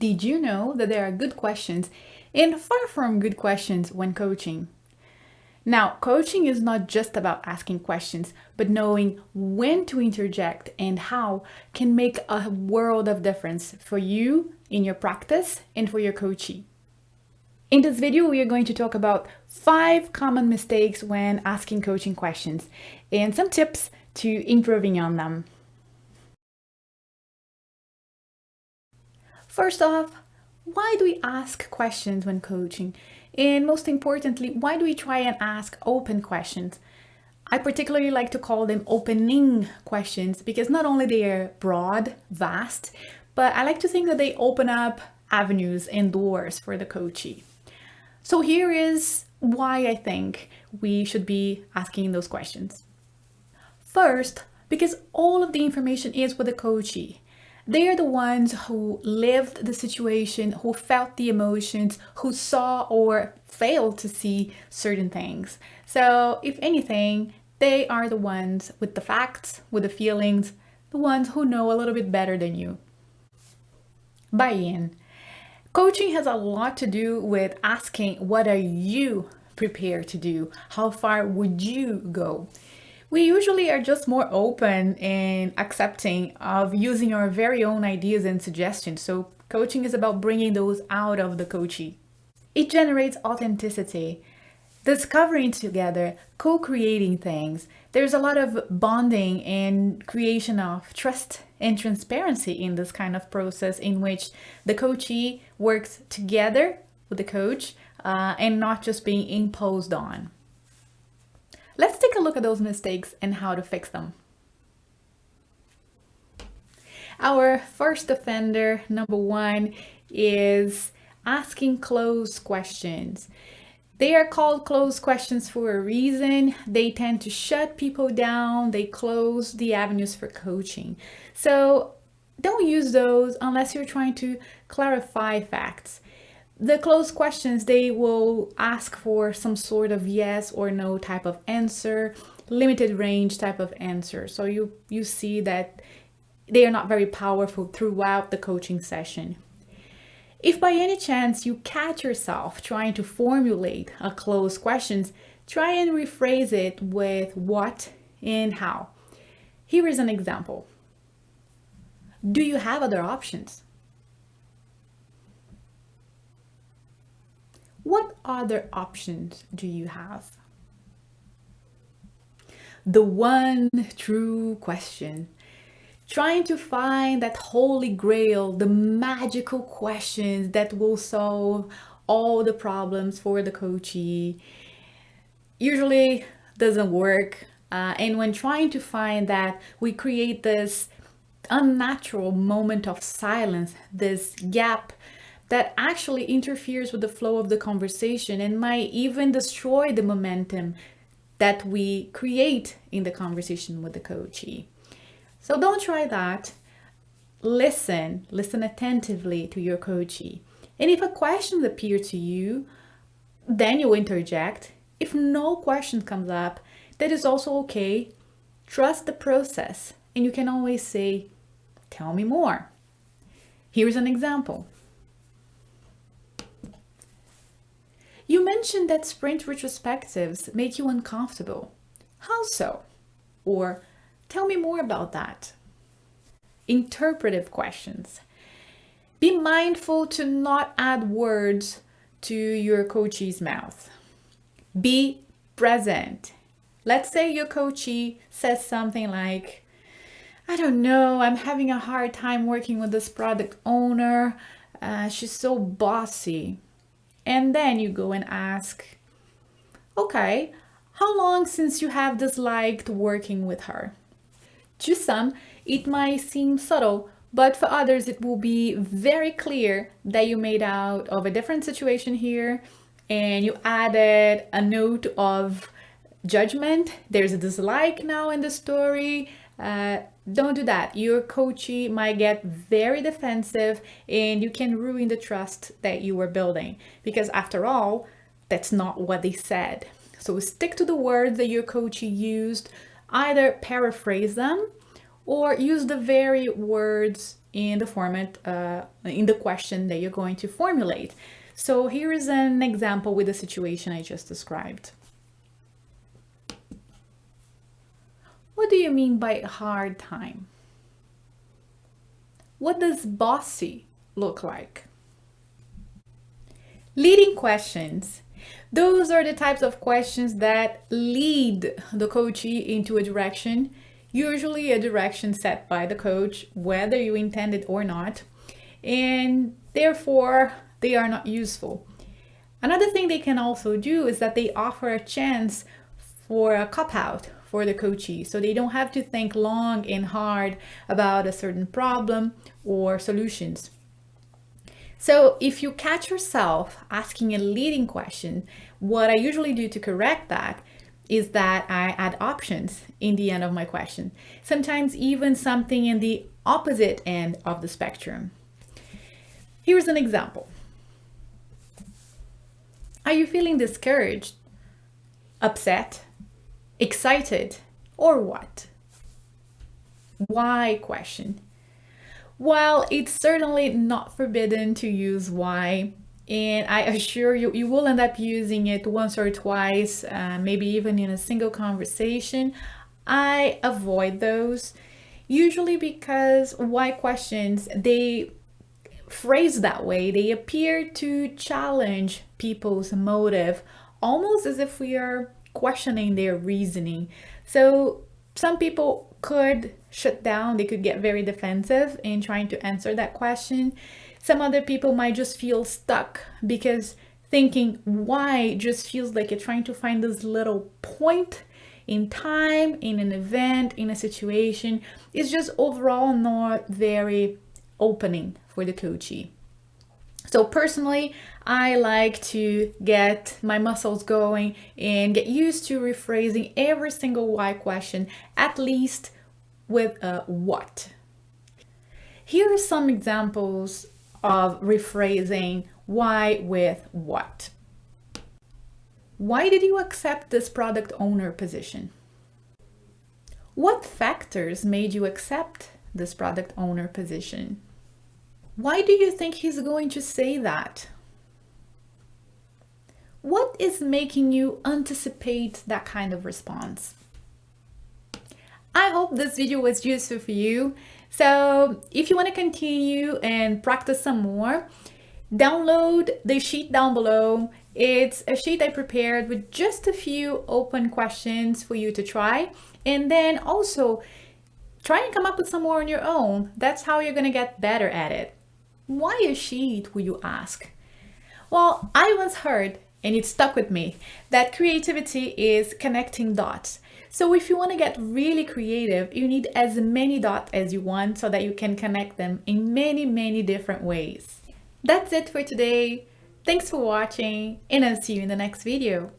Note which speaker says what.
Speaker 1: Did you know that there are good questions and far from good questions when coaching? Now, coaching is not just about asking questions, but knowing when to interject and how can make a world of difference for you in your practice and for your coachee. In this video, we are going to talk about 5 common mistakes when asking coaching questions and some tips to improving on them. First off, why do we ask questions when coaching? And most importantly, why do we try and ask open questions? I particularly like to call them opening questions because not only they are broad, vast, but I like to think that they open up avenues and doors for the coachee. So here is why I think we should be asking those questions. First, because all of the information is with the coachee. They are the ones who lived the situation, who felt the emotions, who saw or failed to see certain things. So if anything, they are the ones with the facts, with the feelings, the ones who know a little bit better than you. Buy-in. Coaching has a lot to do with asking, what are you prepared to do? How far would you go? We usually are just more open and accepting of using our very own ideas and suggestions. So coaching is about bringing those out of the coachee. It generates authenticity, discovering together, co-creating things. There's a lot of bonding and creation of trust and transparency in this kind of process in which the coachee works together with the coach and not just being imposed on. Let's take a look at those mistakes and how to fix them. Our first offender, number 1, is asking closed questions. They are called closed questions for a reason. They tend to shut people down. They close the avenues for coaching. So don't use those unless you're trying to clarify facts. The closed questions, they will ask for some sort of yes or no type of answer, limited range type of answer. So you see that they are not very powerful throughout the coaching session. If by any chance you catch yourself trying to formulate a closed questions, try and rephrase it with what and how. Here is an example. Do you have other options? What other options do you have? The one true question. Trying to find that holy grail, the magical questions that will solve all the problems for the coachee, usually doesn't work. And when trying to find that, we create this unnatural moment of silence, this gap that actually interferes with the flow of the conversation and might even destroy the momentum that we create in the conversation with the coachee. So don't try that. Listen attentively to your coachee. And if a question appears to you, then you interject. If no question comes up, that is also okay. Trust the process. And you can always say, tell me more. Here's an example. You mentioned that sprint retrospectives make you uncomfortable. How so? Or tell me more about that. Interpretive questions. Be mindful to not add words to your coachee's mouth. Be present. Let's say your coachee says something like, I don't know, I'm having a hard time working with this product owner. She's so bossy. And then you go and ask, okay, how long since you have disliked working with her? To some, it might seem subtle, but for others, it will be very clear that you made out of a different situation here and you added a note of judgment. There's a dislike now in the story. Don't do that. Your coachee might get very defensive and you can ruin the trust that you were building because after all, that's not what they said. So stick to the words that your coachee used, either paraphrase them or use the very words in the format, in the question that you're going to formulate. So here is an example with the situation I just described. What do you mean by hard time? What does bossy look like? Leading questions. Those are the types of questions that lead the coachee into a direction, usually a direction set by the coach, whether you intend it or not, and therefore they are not useful. Another thing they can also do is that they offer a chance for a cop-out for the coachee, so they don't have to think long and hard about a certain problem or solutions. So if you catch yourself asking a leading question, what I usually do to correct that is that I add options in the end of my question, sometimes even something in the opposite end of the spectrum. Here's an example. Are you feeling discouraged, upset, excited, or what? Why question? Well, it's certainly not forbidden to use why, and I assure you, you will end up using it once or twice, maybe even in a single conversation. I avoid those, usually because why questions, they phrase that way, they appear to challenge people's motive, almost as if we are questioning their reasoning. So some people could shut down, they could get very defensive in trying to answer that question. Some other people might just feel stuck because thinking why just feels like you're trying to find this little point in time, in an event, in a situation. It's just overall not very opening for the coachee. So personally, I like to get my muscles going and get used to rephrasing every single why question, at least with a what. Here are some examples of rephrasing why with what. Why did you accept this product owner position? What factors made you accept this product owner position? Why do you think he's going to say that? What is making you anticipate that kind of response? I hope this video was useful for you. So if you want to continue and practice some more, download the sheet down below. It's a sheet I prepared with just a few open questions for you to try. And then also try and come up with some more on your own. That's how you're going to get better at it. Why a sheet, will you ask? Well, I once heard, and it stuck with me, that creativity is connecting dots. So if you want to get really creative, you need as many dots as you want so that you can connect them in many, many different ways. That's it for today. Thanks for watching, and I'll see you in the next video.